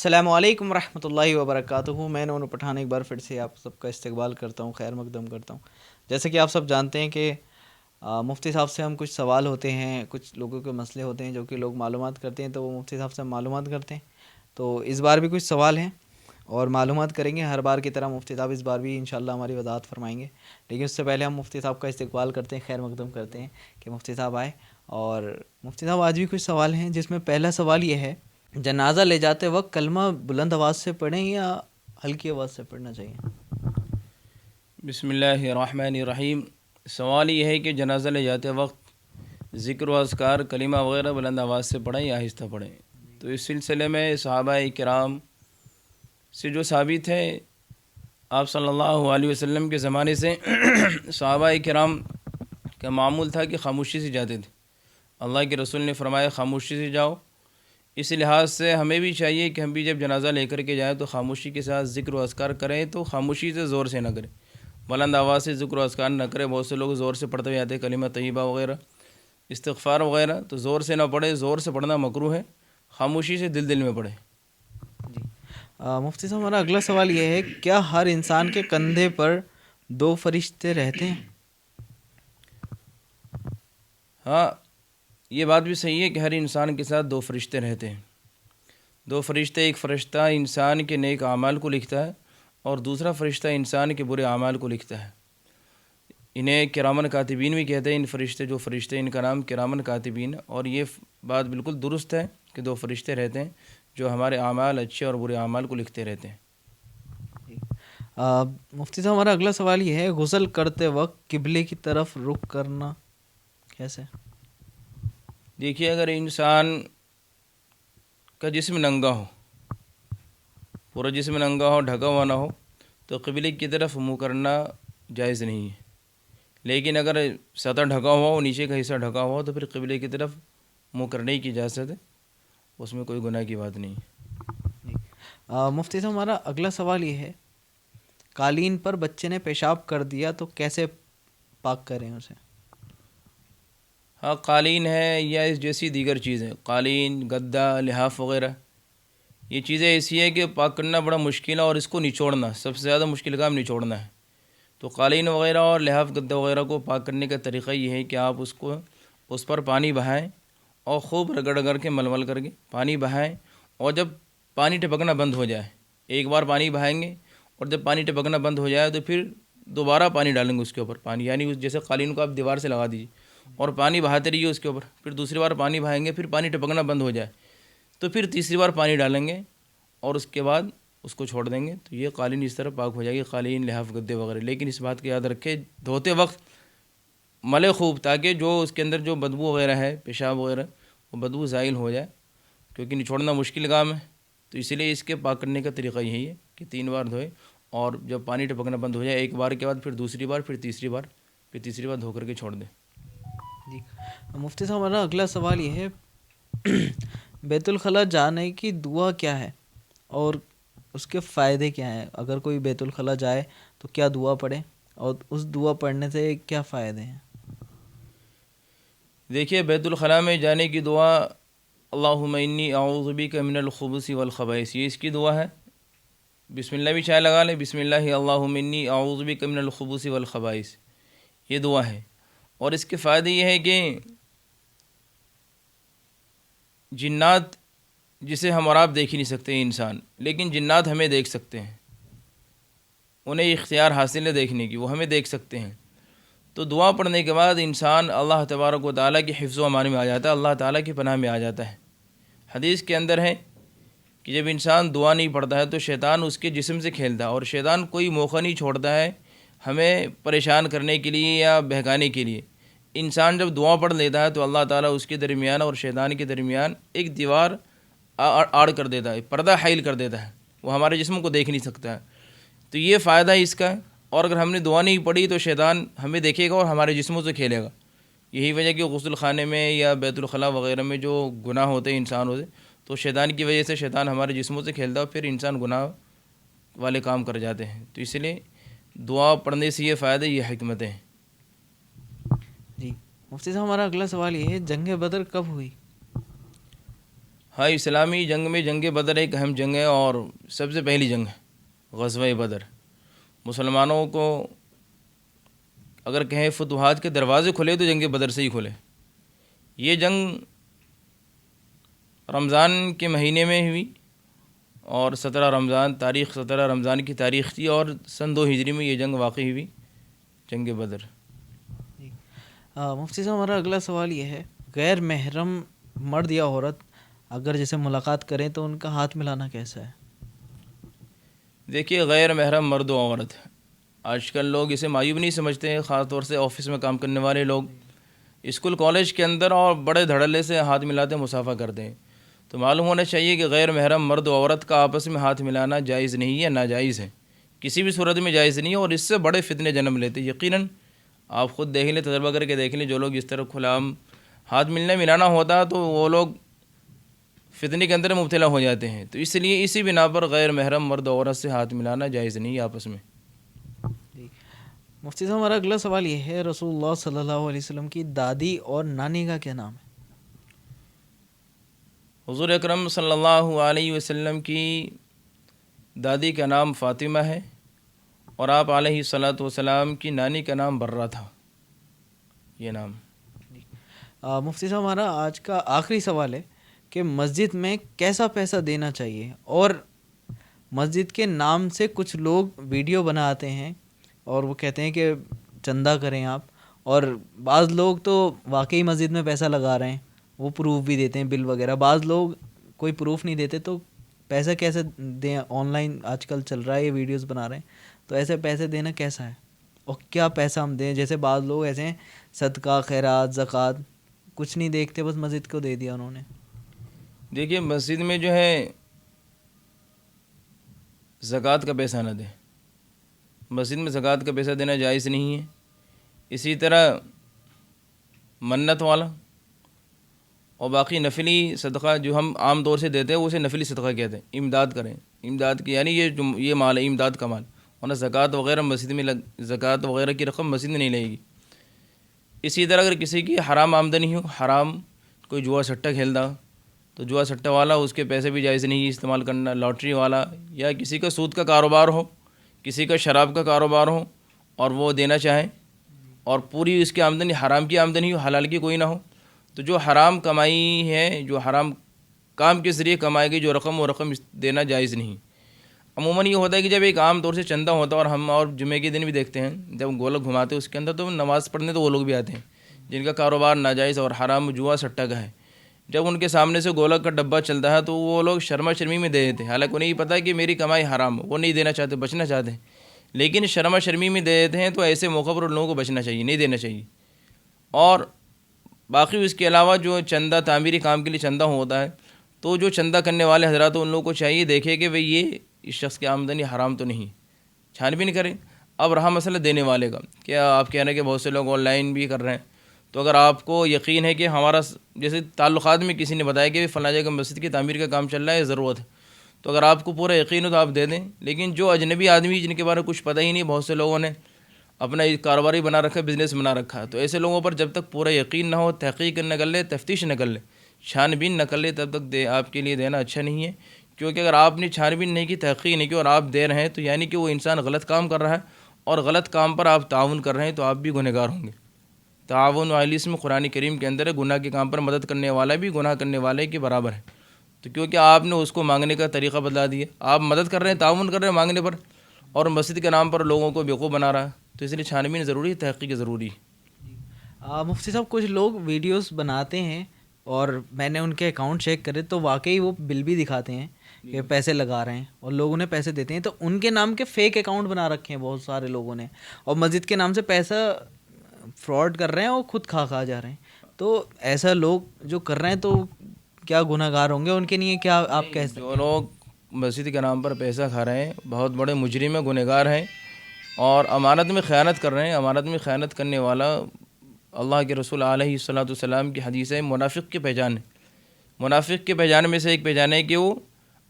السلام علیکم ورحمۃ اللہ وبرکاتہ. میں نون پٹھان ایک بار پھر سے آپ سب کا استقبال کرتا ہوں، خیر مقدم کرتا ہوں. جیسے کہ آپ سب جانتے ہیں کہ مفتی صاحب سے ہم کچھ سوال ہوتے ہیں، کچھ لوگوں کے مسئلے ہوتے ہیں جو کہ لوگ معلومات کرتے ہیں، تو وہ مفتی صاحب سے ہم معلومات کرتے ہیں. تو اس بار بھی کچھ سوال ہیں اور معلومات کریں گے ہر بار کی طرح. مفتی صاحب اس بار بھی انشاءاللہ ہماری وضاحت فرمائیں گے، لیکن اس سے پہلے ہم مفتی صاحب کا استقبال کرتے ہیں، خیر مقدم کرتے ہیں کہ مفتی صاحب آئے. اور مفتی صاحب آج بھی کچھ سوال ہیں، جس میں پہلا سوال یہ ہے: جنازہ لے جاتے وقت کلمہ بلند آواز سے پڑھیں یا ہلکی آواز سے پڑھنا چاہیے؟ بسم اللہ الرحمن الرحیم. سوال یہ ہے کہ جنازہ لے جاتے وقت ذکر و اذکار کلمہ وغیرہ بلند آواز سے پڑھیں یا آہستہ پڑھیں. تو اس سلسلے میں صحابہ کرام سے جو ثابت ہے، آپ صلی اللہ علیہ وسلم کے زمانے سے صحابہ کرام کا معمول تھا کہ خاموشی سے جاتے تھے. اللہ کے رسول نے فرمایا خاموشی سے جاؤ. اس لحاظ سے ہمیں بھی چاہیے کہ ہم بھی جب جنازہ لے کر کے جائیں تو خاموشی کے ساتھ ذکر و اذکار کریں، تو خاموشی سے زور سے نہ کریں، بلند آواز سے ذکر و اذکار نہ کریں. بہت سے لوگ زور سے پڑھتے ہوئے آتے ہیں کلمہ طیبہ وغیرہ، استغفار وغیرہ، تو زور سے نہ پڑھے. زور سے پڑھنا مکروہ ہے، خاموشی سے دل میں پڑھے. جی مفتی صاحب، ہمارا اگلا سوال یہ ہے: کیا ہر انسان کے کندھے پر دو فرشتے رہتے ہیں؟ ہاں، یہ بات بھی صحیح ہے کہ ہر انسان کے ساتھ دو فرشتے رہتے ہیں. دو فرشتے، ایک فرشتہ انسان کے نیک اعمال کو لکھتا ہے اور دوسرا فرشتہ انسان کے برے اعمال کو لکھتا ہے. انہیں کرامن کاتبین بھی کہتے ہیں. ان فرشتے، جو فرشتے، ان کا نام کرامن کاتبین. اور یہ بات بالکل درست ہے کہ دو فرشتے رہتے ہیں جو ہمارے اعمال، اچھے اور برے اعمال کو لکھتے رہتے ہیں. مفتی صاحب، ہمارا اگلا سوال یہ ہے: غسل کرتے وقت قبلے کی طرف رخ کرنا کیسے؟ دیکھیے، اگر انسان کا جسم ننگا ہو، پورا جسم ننگا ہو، ڈھکا ہوا نہ ہو، تو قبلے کی طرف منہ کرنا جائز نہیں ہے. لیکن اگر سطح ڈھکا ہوا ہو، نیچے کا حصہ ڈھکا ہوا ہو، تو پھر قبلے کی طرف منہ کرنے کی اجازت ہے، اس میں کوئی گناہ کی بات نہیں ہے. مفتی صاحب، ہمارا اگلا سوال یہ ہے: قالین پر بچے نے پیشاب کر دیا تو کیسے پاک کریں اسے؟ ہاں، قالین ہے یا اس جیسی دیگر چیزیں، قالین، گدا، لحاف وغیرہ، یہ چیزیں ایسی ہے کہ پاک کرنا بڑا مشکل ہے، اور اس کو نچوڑنا سب سے زیادہ مشکل کام نچوڑنا ہے. تو قالین وغیرہ اور لحاف گدا وغیرہ کو پاک کرنے کا طریقہ یہ ہے کہ آپ اس پر پانی بہائیں اور خوب رگڑ رگڑ کے مل کر کے پانی بہائیں. اور جب پانی ٹپکنا بند ہو جائے، ایک بار پانی بہائیں گے اور جب پانی ٹپکنا بند ہو جائے تو پھر دوبارہ پانی ڈالیں گے اس کے اوپر. پانی یعنی جیسے قالین کو آپ دیوار سے لگا دیجیے اور پانی بہاتے رہیے اس کے اوپر. پھر دوسری بار پانی بہائیں گے، پھر پانی ٹپکنا بند ہو جائے تو پھر تیسری بار پانی ڈالیں گے اور اس کے بعد اس کو چھوڑ دیں گے. تو یہ قالین اس طرح پاک ہو جائے گی، قالین، لحاف، گدے وغیرہ. لیکن اس بات کو یاد رکھے، دھوتے وقت ملے خوب، تاکہ جو اس کے اندر جو بدبو وغیرہ ہے، پیشاب وغیرہ، وہ بدبو زائل ہو جائے، کیونکہ نچوڑنا مشکل کام ہے. تو اسی لیے اس کے پاک کرنے کا طریقہ یہی ہے کہ 3 بار دھوئے، اور جب پانی ٹپکنا بند ہو جائے ایک بار کے بعد پھر دوسری بار، پھر تیسری بار، پھر تیسری بار دھو کر کے چھوڑ دیں. جی مفتی صاحب، ہمارا اگلا سوال یہ ہے: بیت الخلاء جانے کی دعا کیا ہے اور اس کے فائدے کیا ہیں؟ اگر کوئی بیت الخلاء جائے تو کیا دعا پڑھے اور اس دعا پڑھنے سے کیا فائدے ہیں؟ دیکھیے، بیت الخلاء میں جانے کی دعا اللہم انی اعوذ بک من الخبث والخبائث، یہ اس کی دعا ہے. بسم اللہ بھی چاہے لگا لیں، بسم اللہ اللہم انی اعوذ بک من الخبث والخبائث، یہ دعا ہے. اور اس کے فائدے یہ ہے کہ جنات، جسے ہم اور آپ دیکھ ہی نہیں سکتے انسان، لیکن جنات ہمیں دیکھ سکتے ہیں، انہیں اختیار حاصل ہے دیکھنے کی، وہ ہمیں دیکھ سکتے ہیں. تو دعا پڑھنے کے بعد انسان اللہ تبارک و تعالیٰ کی حفظ و امان میں آ جاتا ہے، اللہ تعالیٰ کی پناہ میں آ جاتا ہے. حدیث کے اندر ہے کہ جب انسان دعا نہیں پڑھتا ہے تو شیطان اس کے جسم سے کھیلتا ہے، اور شیطان کوئی موقع نہیں چھوڑتا ہے ہمیں پریشان کرنے کے لیے یا بہکانے کے لیے. انسان جب دعا پڑھ لیتا ہے تو اللہ تعالیٰ اس کے درمیان اور شیطان کے درمیان ایک دیوار آڑ کر دیتا ہے، پردہ حائل کر دیتا ہے، وہ ہمارے جسم کو دیکھ نہیں سکتا ہے. تو یہ فائدہ ہے اس کا. اور اگر ہم نے دعا نہیں پڑھی تو شیطان ہمیں دیکھے گا اور ہمارے جسموں سے کھیلے گا. یہی وجہ کہ غسل خانے میں یا بیت الخلاء وغیرہ میں جو گناہ ہوتے ہیں انسان ہوتے، تو شیطان کی وجہ سے شیطان ہمارے جسموں سے کھیلتا ہے اور پھر انسان گناہ والے کام کر جاتے ہیں. تو اس لیے دعا پڑھنے سے یہ فائدہ، یہ حکمتیں ہیں. جی مفتی صاحب، ہمارا اگلا سوال یہ ہے: جنگ بدر کب ہوئی؟ ہاں، اسلامی جنگ میں جنگ بدر ایک اہم جنگ ہے اور سب سے پہلی جنگ ہے غزوہ بدر. مسلمانوں کو اگر کہیں فتوحات کے دروازے کھلے تو جنگ بدر سے ہی کھلے. یہ جنگ رمضان کے مہینے میں ہوئی اور 17 رمضان کی تاریخ تھی اور سن 2 ہجری میں یہ جنگ واقع ہوئی، جنگ بدر. مفتی صاحب ہمارا اگلا سوال یہ ہے، غیر محرم مرد یا عورت اگر جیسے ملاقات کریں تو ان کا ہاتھ ملانا کیسا ہے؟ دیکھیے، غیر محرم مرد و عورت آج کل لوگ اسے معیوب نہیں سمجھتے ہیں، خاص طور سے آفس میں کام کرنے والے لوگ اسکول کالج کے اندر اور بڑے دھڑلے سے ہاتھ ملاتے ہیں، مصافحہ کرتے ہیں. تو معلوم ہونا چاہیے کہ غیر محرم مرد و عورت کا آپس میں ہاتھ ملانا جائز نہیں ہے، ناجائز ہے، کسی بھی صورت میں جائز نہیں ہے اور اس سے بڑے فتنے جنم لیتے. یقیناً آپ خود دیکھ لیں، تجربہ کر کے دیکھ لیں، جو لوگ اس طرح کھلا ہاتھ ملنا ملانا ہوتا ہے تو وہ لوگ فتنے کے اندر مبتلا ہو جاتے ہیں. تو اس لیے اسی بنا پر غیر محرم مرد و عورت سے ہاتھ ملانا جائز نہیں ہے آپس میں. مفتی صاحب ہمارا اگلا سوال یہ ہے، رسول اللہ صلی اللہ علیہ وسلم کی دادی اور نانی کا کیا نام ہے؟ حضور اکرم صلی اللہ علیہ وسلم کی دادی کا نام فاطمہ ہے اور آپ علیہ الصلاۃ والسلام کی نانی کا نام برہ تھا. یہ نام. مفتی صاحب ہمارا آج کا آخری سوال ہے کہ مسجد میں کیسا پیسہ دینا چاہیے، اور مسجد کے نام سے کچھ لوگ ویڈیو بناتے ہیں اور وہ کہتے ہیں کہ چندہ کریں آپ، اور بعض لوگ تو واقعی مسجد میں پیسہ لگا رہے ہیں، وہ پروف بھی دیتے ہیں بل وغیرہ. بعض لوگ کوئی پروف نہیں دیتے، تو پیسہ کیسے دیں؟ آن لائن آج کل چل رہا ہے، یہ ویڈیوز بنا رہے ہیں، تو ایسے پیسے دینا کیسا ہے اور کیا پیسہ ہم دیں؟ جیسے بعض لوگ ایسے ہیں صدقہ خیرات زکوٰۃ کچھ نہیں دیکھتے، بس مسجد کو دے دیا انہوں نے. دیکھیے، مسجد میں جو ہے زکوٰۃ کا پیسہ نہ دیں، مسجد میں زکوٰۃ کا پیسہ دینا جائز نہیں ہے. اسی طرح منت والا اور باقی نفلی صدقہ جو ہم عام طور سے دیتے ہیں اسے نفلی صدقہ کہتے ہیں. امداد کریں، امداد کی یعنی یہ مال ہے، امداد کا مال، ورنہ زکوٰۃ وغیرہ مسجد میں زکوٰۃ وغیرہ کی رقم مسجد میں نہیں لگے گی. اسی طرح اگر کسی کی حرام آمدنی ہو، حرام کوئی جوا سٹہ کھیلتا تو جوا سٹہ والا اس کے پیسے بھی جائز نہیں استعمال کرنا. لاٹری والا یا کسی کا سود کا کاروبار ہو، کسی کا شراب کا کاروبار ہو اور وہ دینا چاہیں اور پوری اس کی آمدنی حرام کی آمدنی ہو، حلال کی کوئی نہ ہو، تو جو حرام کمائی ہے، جو حرام کام کے ذریعے کمائی گئی جو رقم، وہ رقم دینا جائز نہیں. عموماً یہ ہوتا ہے کہ جب ایک عام طور سے چندہ ہوتا ہے، اور ہم اور جمعے کے دن بھی دیکھتے ہیں جب گولک گھماتے ہیں اس کے اندر، تو نماز پڑھنے تو وہ لوگ بھی آتے ہیں جن کا کاروبار ناجائز اور حرام جوا سٹہ کا ہے. جب ان کے سامنے سے گولک کا ڈبہ چلتا ہے تو وہ لوگ شرما شرمی میں دے دیتے ہیں، حالانکہ انہیں یہ پتہ ہے کہ میری کمائی حرام ہے، وہ نہیں دینا چاہتے، بچنا چاہتے ہیں، لیکن شرما شرمی میں دے دیتے ہیں. تو ایسے موقع پر ان لوگوں کو بچنا چاہیے، نہیں دینا چاہیے. اور باقی اس کے علاوہ جو چندہ تعمیری کام کے لیے چندہ ہوتا ہے، تو جو چندہ کرنے والے حضرات ان لوگوں کو چاہیے دیکھے کہ بھئی یہ اس شخص کی آمدنی حرام تو نہیں، چھان بھی نہیں کریں. اب رہا مسئلہ دینے والے کا، کیا آپ کہہ رہے ہیں کہ بہت سے لوگ آن لائن بھی کر رہے ہیں، تو اگر آپ کو یقین ہے کہ ہمارا جیسے تعلقات میں کسی نے بتایا کہ فلاں جگہ مسجد کی تعمیر کا کام چل رہا ہے، ضرورت ہے، تو اگر آپ کو پورا یقین ہو تو آپ دے دیں. لیکن جو اجنبی آدمی جن کے بارے میں کچھ پتہ ہی نہیں، بہت سے لوگوں نے اپنا کاروباری بنا رکھا ہے، بزنس بنا رکھا ہے، تو ایسے لوگوں پر جب تک پورا یقین نہ ہو، تحقیق نہ کر لے، تفتیش نہ کر لے، چھان بین نہ کر لے، تب تک آپ کے لیے دینا اچھا نہیں ہے. کیونکہ اگر آپ نے چھان بین نہیں کی، تحقیق نہیں کی اور آپ دے رہے ہیں، تو یعنی کہ وہ انسان غلط کام کر رہا ہے، اور غلط کام پر آپ تعاون کر رہے ہیں، تو آپ بھی گنہگار ہوں گے. تعاون علی الاسم قرآن کریم کے اندر ہے، گناہ کے کام پر مدد کرنے والا بھی گناہ کرنے والے کے برابر ہے. تو کیونکہ آپ نے اس کو مانگنے کا طریقہ بدلا دیا، آپ مدد کر رہے ہیں، تعاون کر رہے ہیں مانگنے پر، اور مسجد کے نام پر لوگوں کو بیوقوف بنا رہا ہے، تو اس لیے چھان بین ضروری ہے، تحقیق ضروری ہے. مفتی صاحب کچھ لوگ ویڈیوز بناتے ہیں اور میں نے ان کے اکاؤنٹ چیک کرے تو واقعی وہ بل بھی دکھاتے ہیں کہ پیسے لگا رہے ہیں اور لوگ انہیں پیسے دیتے ہیں، تو ان کے نام کے فیک اکاؤنٹ بنا رکھے ہیں بہت سارے لوگوں نے، اور مسجد کے نام سے پیسہ فراڈ کر رہے ہیں اور خود کھا جا رہے ہیں. تو ایسا لوگ جو کر رہے ہیں تو کیا گناہ گار ہوں گے؟ ان کے لیے کیا آپ کہہ سکتے ہیں؟ جو لوگ مسجد کے نام پر پیسہ کھا رہے ہیں بہت بڑے مجرم ہیں، گنہگار ہیں، اور امانت میں خیانت کر رہے ہیں. امانت میں خیانت کرنے والا اللہ کے رسول علیہ الصلاۃ والسلام کی حدیث ہے، منافق کی پہچان ہے. منافق کے پہچان میں سے ایک پہچان ہے کہ وہ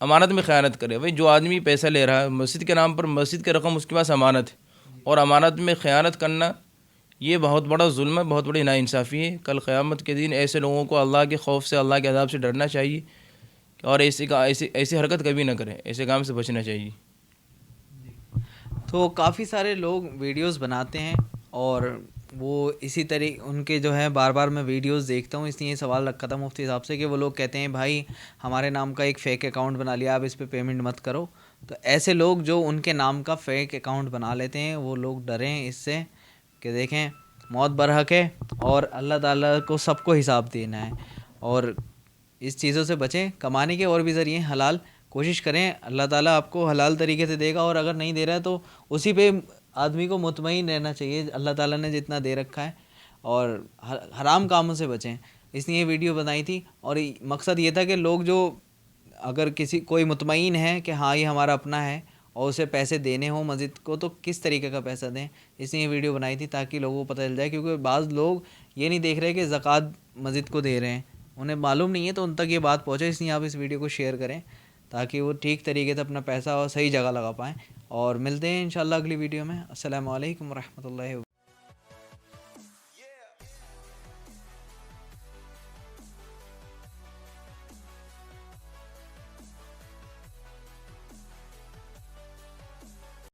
امانت میں خیانت کرے. بھائی جو آدمی پیسہ لے رہا ہے مسجد کے نام پر، مسجد کی رقم اس کے پاس امانت ہے، اور امانت میں خیانت کرنا یہ بہت بڑا ظلم ہے، بہت بڑی ناانصافی ہے. کل قیامت کے دن ایسے لوگوں کو اللہ کے خوف سے، اللہ کے عذاب سے ڈرنا چاہیے. اور ایسی حرکت کبھی نہ کریں, ایسے کام سے بچنا چاہیے. تو کافی سارے لوگ ویڈیوز بناتے ہیں اور وہ اسی طرح ان کے جو ہے بار بار میں ویڈیوز دیکھتا ہوں, اس لیے یہ سوال رکھا تھا مفتی صاحب سے کہ وہ لوگ کہتے ہیں بھائی ہمارے نام کا ایک فیک اکاؤنٹ بنا لیا, آپ اس پہ پیمنٹ مت کرو. تو ایسے لوگ جو ان کے نام کا فیک اکاؤنٹ بنا لیتے ہیں وہ لوگ ڈریں اس سے کہ دیکھیں موت برحق ہے اور اللہ تعالیٰ کو سب کو حساب دینا ہے, اور اس چیزوں سے بچیں. کمانے کے اور بھی ذریعے حلال کوشش کریں, اللہ تعالیٰ آپ کو حلال طریقے سے دے گا, اور اگر نہیں دے رہا ہے تو اسی پہ آدمی کو مطمئن رہنا چاہیے اللہ تعالیٰ نے جتنا دے رکھا ہے, اور حرام کاموں سے بچیں. اس لیے یہ ویڈیو بنائی تھی, اور مقصد یہ تھا کہ لوگ جو اگر کوئی مطمئن ہے کہ ہاں یہ ہمارا اپنا ہے اور اسے پیسے دینے ہوں مسجد کو تو کس طریقے کا پیسہ دیں. اس لیے یہ ویڈیو بنائی تھی تاکہ لوگوں کو پتہ چل جائے, کیونکہ بعض لوگ یہ نہیں دیکھ رہے کہ زکوٰۃ مسجد کو دے رہے ہیں, انہیں معلوم نہیں ہے, تو ان تک یہ بات پہنچے. اس لیے آپ اس ویڈیو کو شیئر کریں تاکہ وہ ٹھیک طریقے سے اپنا پیسہ اور صحیح جگہ لگا پائیں. اور ملتے ہیں انشاءاللہ اگلی ویڈیو میں. السلام علیکم ورحمۃ اللہ وبرکاتہ.